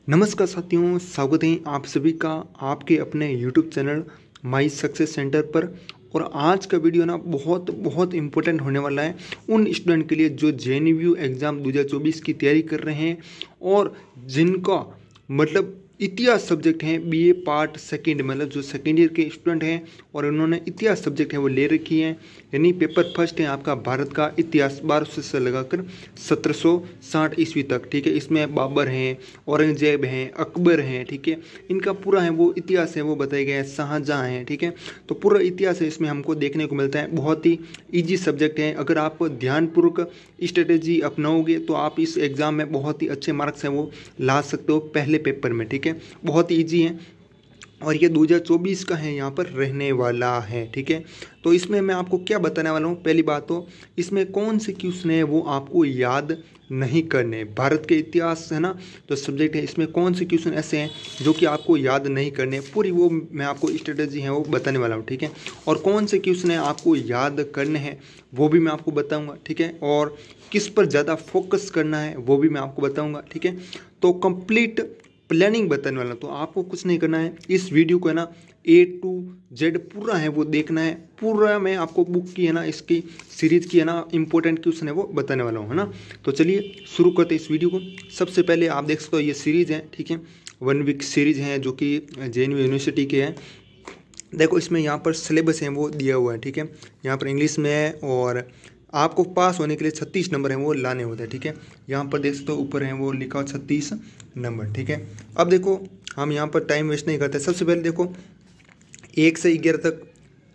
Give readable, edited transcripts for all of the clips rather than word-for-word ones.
नमस्कार साथियों, स्वागत है आप सभी का आपके अपने YouTube channel my success centre पर। और आज का वीडियो ना बहुत बहुत इम्पोर्टेंट होने वाला है उन स्टूडेंट के लिए जो JNVU एग्ज़ाम 2024 की तैयारी कर रहे हैं और जिनका मतलब इतिहास सब्जेक्ट है BA पार्ट सेकंड, मतलब जो सेकेंड ईयर के स्टूडेंट हैं और उन्होंने इतिहास सब्जेक्ट है वो ले रखी है। यानी पेपर फर्स्ट है आपका भारत का इतिहास 1200 से लगाकर 1760 ईस्वी तक। ठीक है, इसमें बाबर हैं, औरंगजेब हैं, अकबर हैं। ठीक है, इनका पूरा है वो इतिहास है वो बताया गया है, शाहजहाँ हैं। ठीक है, तो पूरा इतिहास है इसमें हमको देखने को मिलता है। बहुत ही ईजी सब्जेक्ट है, अगर आप ध्यानपूर्वक स्ट्रेटेजी अपनाओगे तो आप इस एग्ज़ाम में बहुत ही अच्छे मार्क्स हैं वो ला सकते हो पहले पेपर में। ठीक है, बहुत ईजी है और ये 2024 का है यहाँ पर रहने वाला है। ठीक है, तो इसमें मैं आपको क्या बताने वाला हूँ। पहली बात तो इसमें कौन से क्वेश्चन है वो आपको याद नहीं करने। भारत के इतिहास है ना तो सब्जेक्ट है, इसमें कौन से क्वेश्चन ऐसे हैं जो कि आपको याद नहीं करने, पूरी वो मैं आपको स्ट्रेटेजी है वो बताने वाला हूँ। ठीक है, और कौन से क्वेश्चन है आपको याद करने हैं वो भी मैं आपको बताऊँगा। ठीक है, और किस पर ज़्यादा फोकस करना है वो भी मैं आपको बताऊँगा। ठीक है, तो कंप्लीट प्लानिंग बताने वाला। तो आपको कुछ नहीं करना है, इस वीडियो को है ना A to Z पूरा है वो देखना है। पूरा मैं आपको बुक की है ना इसकी सीरीज की है ना इंपॉर्टेंट क्वेश्चन है वो बताने वाला हूँ, है ना। तो चलिए शुरू करते हैं इस वीडियो को। सबसे पहले आप देख सकते हो ये सीरीज़ है। ठीक है, 1 वीक सीरीज़ है जो कि JNU यूनिवर्सिटी के हैं। देखो इसमें यहाँ पर सिलेबस है वो दिया हुआ है। ठीक है, यहाँ पर इंग्लिश में है और आपको पास होने के लिए 36 नंबर हैं वो लाने होते हैं। ठीक है, यहाँ पर देख सकते हो ऊपर है वो लिखा हो 36 नंबर। ठीक है, अब देखो हम यहाँ पर टाइम वेस्ट नहीं करते। सबसे पहले देखो 1 से 11 तक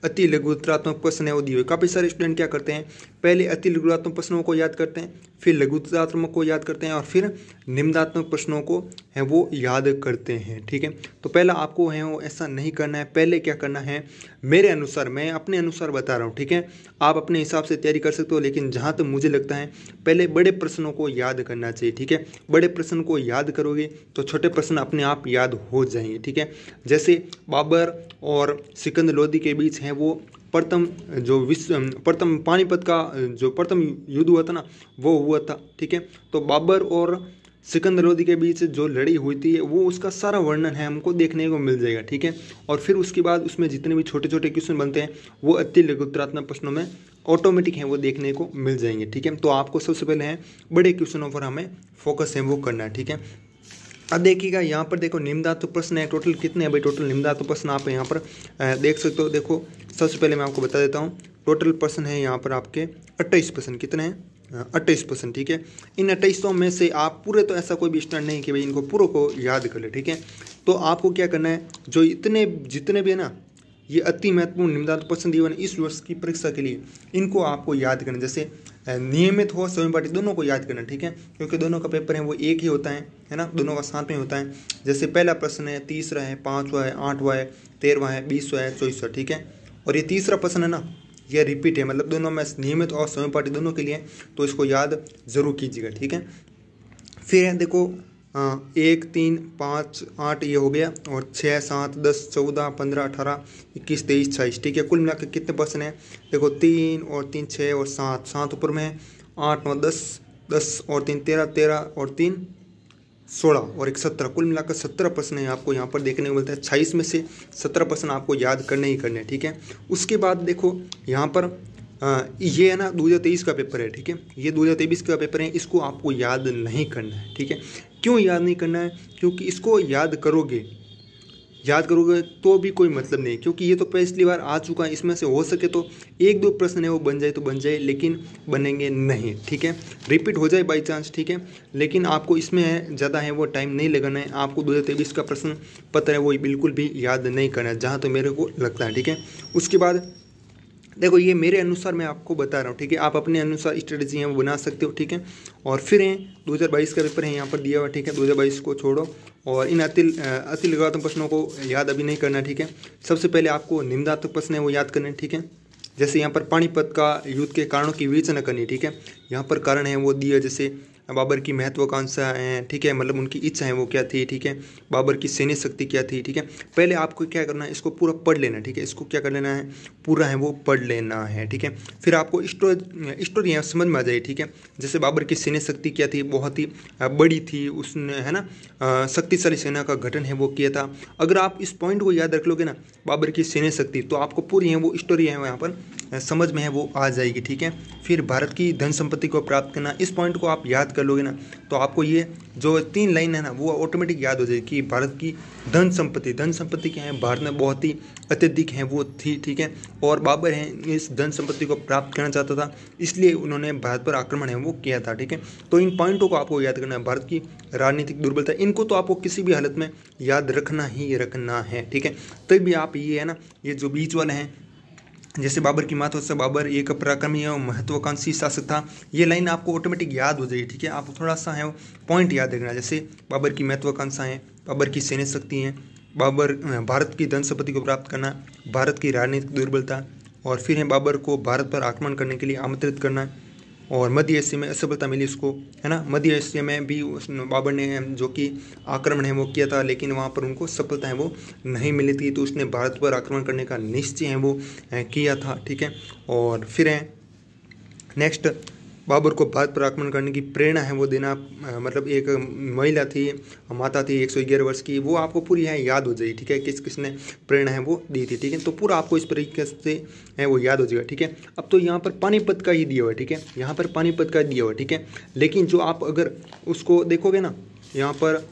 अति लघुत्तरात्मक प्रश्न है वो दिए हुए। काफ़ी सारे स्टूडेंट क्या करते हैं, पहले अति लघुत्तरात्मक प्रश्नों को याद करते हैं, फिर लघुत्तरात्मक को याद करते हैं और फिर निम्नात्मक प्रश्नों को है वो याद करते हैं। ठीक है, तो पहला आपको है वो ऐसा नहीं करना है। पहले क्या करना है, मेरे अनुसार, मैं अपने अनुसार बता रहा हूँ। ठीक है, आप अपने हिसाब से तैयारी कर सकते हो, लेकिन जहाँ तक मुझे लगता है पहले बड़े प्रश्नों को याद करना चाहिए। ठीक है, बड़े प्रश्न को याद करोगे तो छोटे प्रश्न अपने आप याद हो जाएंगे। ठीक है, जैसे बाबर और सिकंदर लोदी के बीच है वो प्रथम पानीपत का जो प्रथम युद्ध हुआ था ना वो हुआ था। ठीक है, तो बाबर और सिकंदर लोदी के बीच जो लड़ी हुई थी वो उसका सारा वर्णन है हमको देखने को मिल जाएगा। ठीक है, और फिर उसके बाद उसमें जितने भी छोटे छोटे क्वेश्चन बनते हैं वो अति लघुत्तरात्मक प्रश्नों में ऑटोमेटिक है वो देखने को मिल जाएंगे। ठीक है, तो आपको सबसे पहले है बड़े क्वेश्चनों पर हमें फोकस है वो करना है। ठीक है, अब देखिएगा यहाँ पर देखो निम्नात्मक प्रश्न है, टोटल कितने हैं भाई, टोटल निम्नात्मक प्रश्न आप यहाँ पर देख सकते हो। देखो सबसे पहले मैं आपको बता देता हूँ, टोटल प्रश्न है यहाँ पर आपके 28 प्रश्न। कितने हैं, 28 प्रश्न। ठीक है, इन 28 में से आप पूरे, तो ऐसा कोई भी स्टैंड नहीं कि भाई इनको पूरों को याद कर ले। ठीक है, तो आपको क्या करना है, जो जितने भी है ना ये अति महत्वपूर्ण निम्नात्मक प्रश्न दिए हुए हैं इस वर्ष की परीक्षा के लिए, इनको आपको याद करना। जैसे नियमित हो स्वयं पाठी दोनों को याद करना। ठीक है, क्योंकि दोनों का पेपर है वो एक ही होता है ना, दोनों का साथ में होता है। जैसे पहला प्रश्न है, तीसरा है, 5वां है, 8वां है, 13वां है, 20वां है, 24वां। ठीक है, और ये तीसरा प्रश्न है ना ये रिपीट है, मतलब दोनों में नियमित और स्वयं पाठी दोनों के लिए, तो इसको याद जरूर कीजिएगा। ठीक है, फिर है देखो 1, 3, 5, 8 ये हो गया, और 6, 7, 10, 14, 15, 18, 21, 23, 26। ठीक है, कुल मिलाकर कितने प्रश्न हैं, देखो 3 और 3 6 और 7, 7 ऊपर में है, 8 9 10, 10 और 3 13, 13 और 3 16 और 1 17, कुल मिलाकर 17 प्रश्न है आपको यहाँ पर देखने को मिलता है। 26 में से 17 प्रश्न आपको याद करने ही करने हैं। ठीक है, उसके बाद देखो यहाँ पर ये है ना 2023 का पेपर है। ठीक है, ये 2023 का पेपर है, इसको आपको याद नहीं करना है। ठीक है, क्यों याद नहीं करना है, क्योंकि इसको याद करोगे तो भी कोई मतलब नहीं, क्योंकि ये तो पिछली बार आ चुका है। इसमें से हो सके तो 1-2 प्रश्न है वो बन जाए तो बन जाए, लेकिन बनेंगे नहीं। ठीक है, रिपीट हो जाए बाई चांस। ठीक है, लेकिन आपको इसमें है ज़्यादा है वो टाइम नहीं लगाना है। आपको 2023 का प्रश्न पत्र है वो बिल्कुल भी याद नहीं करना है, जहाँ तो मेरे को लगता है। ठीक है, उसके बाद देखो ये मेरे अनुसार मैं आपको बता रहा हूँ। ठीक है, आप अपने अनुसार स्ट्रेटेजी है वो बना सकते हो। ठीक है, और फिर है 2022 का पेपर है यहाँ पर दिया हुआ। ठीक है, 2022 को छोड़ो और इन अति लघुत्तरात्मक प्रश्नों को याद अभी नहीं करना। ठीक है, सबसे पहले आपको निम्नात्मक प्रश्न है वो याद करने। ठीक है, जैसे यहाँ पर पानीपत का युद्ध के कारणों की विवेचना करनी। ठीक है, यहाँ पर कारण है वो दिया, जैसे बाबर की महत्वाकांक्षा है, ठीक है, मतलब उनकी इच्छा है वो क्या थी, ठीक है, बाबर की सैन्य शक्ति क्या थी, ठीक है। पहले आपको क्या करना है, इसको पूरा पढ़ लेना है, ठीक है, इसको क्या कर लेना है, पूरा है वो पढ़ लेना है, ठीक है। फिर आपको स्टोरी यहाँ समझ में आ जाए, ठीक है। जैसे बाबर की सैन्य शक्ति क्या थी, बहुत ही बड़ी थी, उसने है ना शक्तिशाली सेना का गठन है वो किया था। अगर आप इस पॉइंट को याद रख लोगे ना, बाबर की सैन्य शक्ति, तो आपको पूरी है वो स्टोरी है यहाँ पर समझ में है वो आ जाएगी, ठीक है। फिर भारत की धन संपत्ति को प्राप्त करना, इस पॉइंट को आप याद कर लोगे ना, तो आपको ये जो 3 लाइन है ना वो ऑटोमेटिक याद हो जाएगी कि भारत की धन संपत्ति क्या है, भारत में बहुत ही अत्यधिक है वो थी, ठीक है। और बाबर है इस धन संपत्ति को प्राप्त करना चाहता था, इसलिए उन्होंने भारत पर आक्रमण है वो किया था, ठीक है। तो इन पॉइंटों को आपको याद करना है। भारत की राजनीतिक दुर्बलता, इनको तो आपको किसी भी हालत में याद रखना ही रखना है, ठीक है। तभी आप ये है ना, ये जो बीच वाले हैं, जैसे बाबर की महत्वाकांक्षा, बाबर एक पराक्रमी और महत्वाकांक्षी शासक था, ये लाइन आपको ऑटोमेटिक याद हो जाएगी, ठीक है। आप थोड़ा सा है पॉइंट याद रखना, जैसे बाबर की महत्वाकांक्षा है, बाबर की सैन्य शक्ति है, बाबर भारत की धन संपत्ति को प्राप्त करना, भारत की राजनीतिक दुर्बलता, और फिर है बाबर को भारत पर आक्रमण करने के लिए आमंत्रित करना, और मध्य एशिया में असफलता मिली उसको, है ना। मध्य एशिया में भी बाबर ने जो कि आक्रमण है वो किया था, लेकिन वहाँ पर उनको सफलता है वो नहीं मिली थी, तो उसने भारत पर आक्रमण करने का निश्चय है वो किया था, ठीक है। और फिर है नेक्स्ट, बाबर को भारत पर आक्रमण करने की प्रेरणा है वो देना, मतलब एक महिला थी, माता थी 111 वर्ष की, वो आपको पूरी है याद हो जाएगी, ठीक है, किस किसने प्रेरणा है वो दी थी, ठीक है। तो पूरा आपको इस तरीके से है वो याद हो जाएगा, ठीक है। अब तो यहाँ पर पानीपत का ही दिया हुआ है, ठीक है, यहाँ पर पानीपत का दिया हुआ है, ठीक है। लेकिन जो आप अगर उसको देखोगे ना, यहाँ पर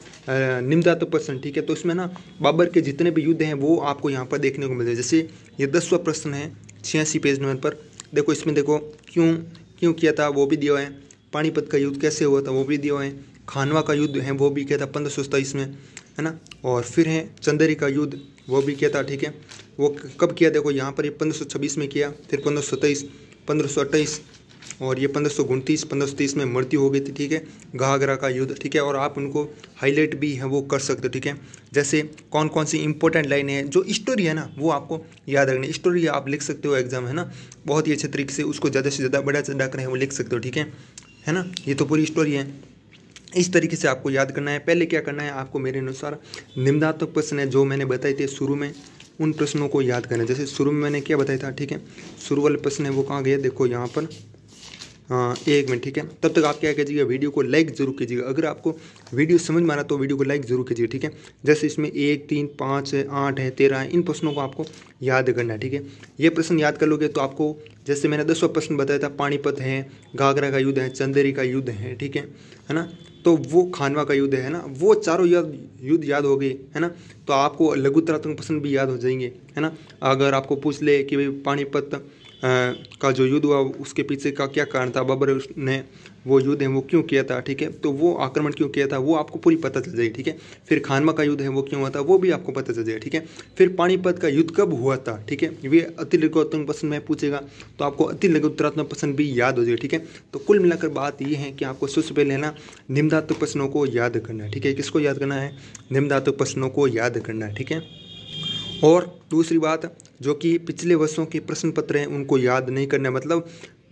निम्नदात्तक प्रश्न, ठीक है, तो इसमें ना बाबर के जितने भी युद्ध हैं वो आपको यहाँ पर देखने को मिलते हैं। जैसे ये 10वां प्रश्न है 86 पेज नंबर पर, देखो इसमें देखो क्यों किया था वो भी दिया है, पानीपत का युद्ध कैसे हुआ था वो भी दिया है, खानवा का युद्ध है वो भी किया था 1527 में, है ना। और फिर है चंदेरी का युद्ध वो भी किया था, ठीक है, वो कब किया, देखो यहाँ पर ये 1526 में किया, फिर 1527, 1528 और ये 1529, 1530 में मृत्यु हो गई थी, ठीक है, घाघरा का युद्ध, ठीक है। और आप उनको हाईलाइट भी है वो कर सकते हो, ठीक है। जैसे कौन कौन सी इंपॉर्टेंट लाइन है, जो स्टोरी है ना वो आपको याद रखनी, स्टोरी आप लिख सकते हो एग्जाम, है ना, बहुत ही अच्छे तरीके से उसको ज़्यादा से ज़्यादा बड़ा चढ़ा कर है वो लिख सकते हो, ठीक है ना। ये तो पूरी स्टोरी है, इस तरीके से आपको याद करना है। पहले क्या करना है आपको, मेरे अनुसार निम्नदात्तक प्रश्न है जो मैंने बताए थे शुरू में, उन प्रश्नों को याद करना है। जैसे शुरू में मैंने क्या बताया था, ठीक है, शुरू वाले प्रश्न है वो कहाँ गए, देखो यहाँ पर, हाँ 1 मिनट, ठीक है। तब तक आप क्या कीजिएगा, वीडियो को लाइक जरूर कीजिएगा। अगर आपको वीडियो समझ में आ रहा तो वीडियो को लाइक जरूर कीजिए, ठीक है। जैसे इसमें 1, 3, 5 है, 8 है, 13 है, इन प्रश्नों को आपको याद करना है, ठीक है। ये प्रश्न याद कर लोगे तो आपको, जैसे मैंने 10वां प्रश्न बताया था, पानीपत है, घाघरा का युद्ध है, चंदेरी का युद्ध है, ठीक है ना, तो वो खानवा का युद्ध है ना, वो चारों युद्ध याद हो गए, है ना। तो आपको लघुतरात्मक प्रश्न भी याद हो जाएंगे, है ना। अगर आपको पूछ ले कि भाई पानीपत का जो युद्ध हुआ उसके पीछे का क्या कारण था, बाबर ने वो युद्ध है वो क्यों किया था, ठीक है, तो वो आक्रमण क्यों किया था वो आपको पूरी पता चल जाएगी, ठीक है। फिर खानवा का युद्ध है वो क्यों हुआ था वो भी आपको पता चल जाएगा, ठीक है। फिर पानीपत का युद्ध कब हुआ था, ठीक है, ये अति लघुत्तरात्मक प्रश्न में पूछेगा, तो आपको अति लघुत्तरात्मक प्रश्न भी याद हो जाएगा, ठीक है। तो कुल मिलाकर बात ये है कि आपको सबसे पहले ना निम्नदात्तक प्रश्नों को याद करना है, ठीक है। किसको याद करना है, निम्नदात्तक प्रश्नों को याद करना है, ठीक है। और दूसरी बात, जो कि पिछले वर्षों के प्रश्न पत्र हैं उनको याद नहीं करना है, मतलब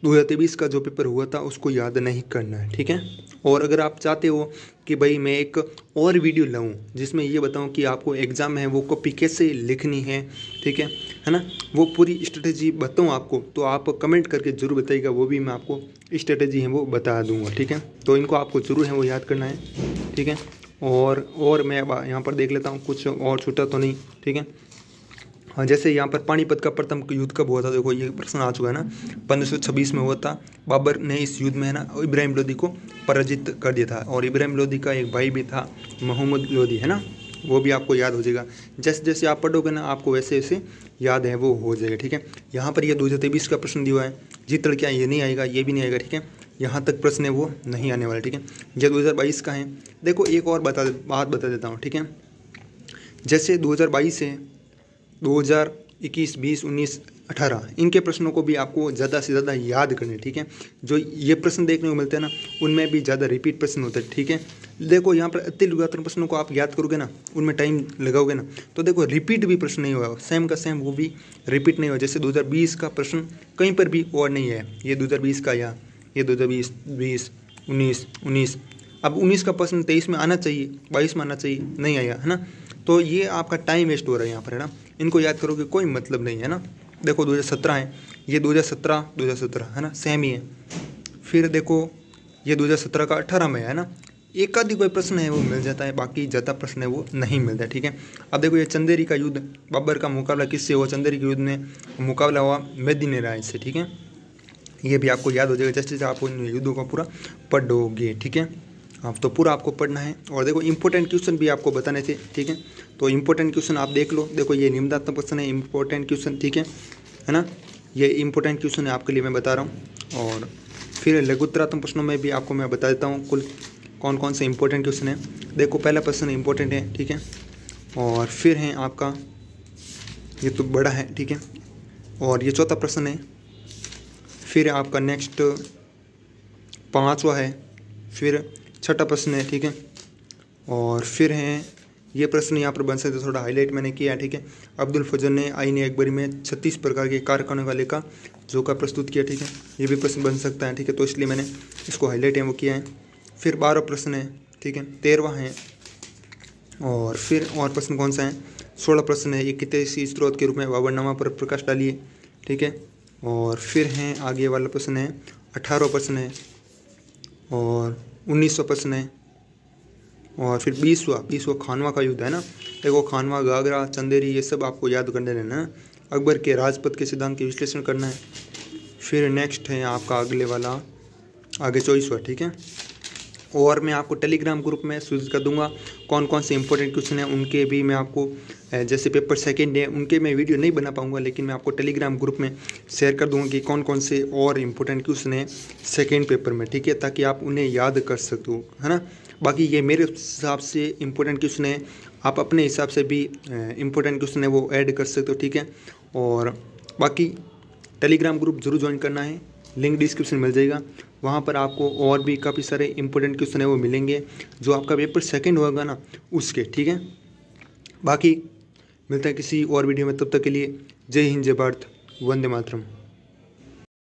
2023 का जो पेपर हुआ था उसको याद नहीं करना है, ठीक है। और अगर आप चाहते हो कि भाई मैं एक और वीडियो लाऊं जिसमें ये बताऊं कि आपको एग्ज़ाम है वो कॉपी कैसे लिखनी है, ठीक है ना, वो पूरी स्ट्रेटेजी बताऊं आपको, तो आप कमेंट करके ज़रूर बताइएगा, वो भी मैं आपको स्ट्रेटेजी है वो बता दूंगा, ठीक है। तो इनको आपको ज़रूर है वो याद करना है, ठीक है। और मैं यहाँ पर देख लेता हूँ कुछ और छूटा तो नहीं, ठीक है। हाँ, जैसे यहाँ पर पानीपत का प्रथम युद्ध कब हुआ था, देखो ये प्रश्न आ चुका है ना, 1526 में हुआ था। बाबर ने इस युद्ध में है ना इब्राहिम लोदी को पराजित कर दिया था, और इब्राहिम लोदी का एक भाई भी था मोहम्मद लोदी, है ना, वो भी आपको याद हो जाएगा। जैसे जैसे आप पढ़ोगे ना आपको वैसे वैसे याद है वो हो जाएगा, ठीक है। यहाँ पर यह 2023 का प्रश्न दिया है, जीत लड़कियाँ ये नहीं आएगा, ये भी नहीं आएगा, ठीक है, यहाँ तक प्रश्न है वो नहीं आने वाला, ठीक है। यह 2022 का है। देखो एक और बात बता देता हूँ, ठीक है। जैसे 2022 से 2021, 20, 19, 18 इनके प्रश्नों को भी आपको ज़्यादा से ज़्यादा याद करने, ठीक है। जो ये प्रश्न देखने को मिलते हैं ना उनमें भी ज़्यादा रिपीट प्रश्न होते हैं, ठीक है। देखो यहाँ पर अति लघुत्तम प्रश्नों को आप याद करोगे ना, उनमें टाइम लगाओगे ना, तो देखो रिपीट भी प्रश्न नहीं हुआ, सेम का सेम वो भी रिपीट नहीं हुआ। जैसे 2020 का प्रश्न कहीं पर भी और नहीं है, ये 2020 का या ये 2020, 19 19। अब 19 का प्रश्न 23 में आना चाहिए, 22 में आना चाहिए, नहीं आया है ना। तो ये आपका टाइम वेस्ट हो रहा है यहाँ पर, है ना। इनको याद करोगे कोई मतलब नहीं है ना। देखो 2017 है, ये 2017 है ना, सेम ही है। फिर देखो ये 2017 का 18 में है ना। एक आदि कोई प्रश्न है वो मिल जाता है, बाकी ज़्यादा प्रश्न है वो नहीं मिलता, ठीक है। अब देखो ये चंदेरी का युद्ध, बाबर का मुकाबला किससे हुआ? चंदेरी के युद्ध में मुकाबला हुआ मेदिनी राय से, ठीक है। ये भी आपको याद हो जाएगा जैसे जैसे आप उन युद्धों का पूरा पढ़ोगे, ठीक है। आप तो पूरा आपको पढ़ना है। और देखो इंपॉर्टेंट क्वेश्चन भी आपको बताने थे, ठीक है। तो इंपॉर्टेंट क्वेश्चन आप देख लो। देखो ये निम्नात्मक प्रश्न है, इंपॉर्टेंट क्वेश्चन, ठीक है ना। ये इंपॉर्टेंट क्वेश्चन है आपके लिए मैं बता रहा हूँ। और फिर लघुत्तरात्मक प्रश्नों में भी आपको मैं बता देता हूँ कुल कौन कौन से इंपॉर्टेंट क्वेश्चन है। देखो पहला प्रश्न इंपॉर्टेंट है, ठीक है। और फिर है आपका ये तो बड़ा है, ठीक है। और ये चौथा प्रश्न है। फिर आपका नेक्स्ट 5वां है। फिर छठा प्रश्न है, ठीक है। और फिर हैं ये प्रश्न यहाँ पर बन सकते, थोड़ा हाईलाइट मैंने किया है, ठीक है। अब्दुल फजल ने आईने अकबरी में 36 प्रकार के कारखानों का लेखा जोखा प्रस्तुत किया, ठीक है। ये भी प्रश्न बन सकता है, ठीक है। तो इसलिए मैंने इसको हाईलाइट है वो किया है। फिर 12 प्रश्न है, ठीक है। 13वां है। और फिर और प्रश्न कौन सा है? 16 प्रश्न है। ये किसी स्रोत के रूप में बाबरनामा पर प्रकाश डालिए, ठीक है। और फिर हैं आगे वाला प्रश्न है 18वां प्रश्न है। और 19वां प्रश्न है। और फिर 20वां खानवा का युद्ध है ना। देखो खानवा, घाघरा, चंदेरी, ये सब आपको याद करने रहना है। अकबर के राजपथ के सिद्धांत के विश्लेषण करना है। फिर नेक्स्ट है आपका अगले वाला आगे 24वां, ठीक है। और मैं आपको टेलीग्राम ग्रुप में सूचित कर दूंगा कौन कौन से इंपॉर्टेंट क्वेश्चन हैं, उनके भी मैं आपको जैसे पेपर सेकंड है उनके मैं वीडियो नहीं बना पाऊंगा, लेकिन मैं आपको टेलीग्राम ग्रुप में शेयर कर दूंगा कि कौन कौन से और इम्पोर्टेंट क्वेश्चन हैं सेकंड पेपर में, ठीक है, ताकि आप उन्हें याद कर सकते हो, है ना। बाकी ये मेरे हिसाब से इम्पोर्टेंट क्वेश्चन है, आप अपने हिसाब से भी इम्पोर्टेंट क्वेश्चन है वो ऐड कर सकते हो, ठीक है। और बाकी टेलीग्राम ग्रुप जरूर ज्वाइन करना है, लिंक डिस्क्रिप्शन मिल जाएगा। वहाँ पर आपको और भी काफ़ी सारे इंपॉर्टेंट क्वेश्चन है वो मिलेंगे जो आपका पेपर सेकंड होगा ना उसके, ठीक है। बाकी मिलता है किसी और वीडियो में, तब तक के लिए जय हिंद, जय भारत, वंदे मातरम।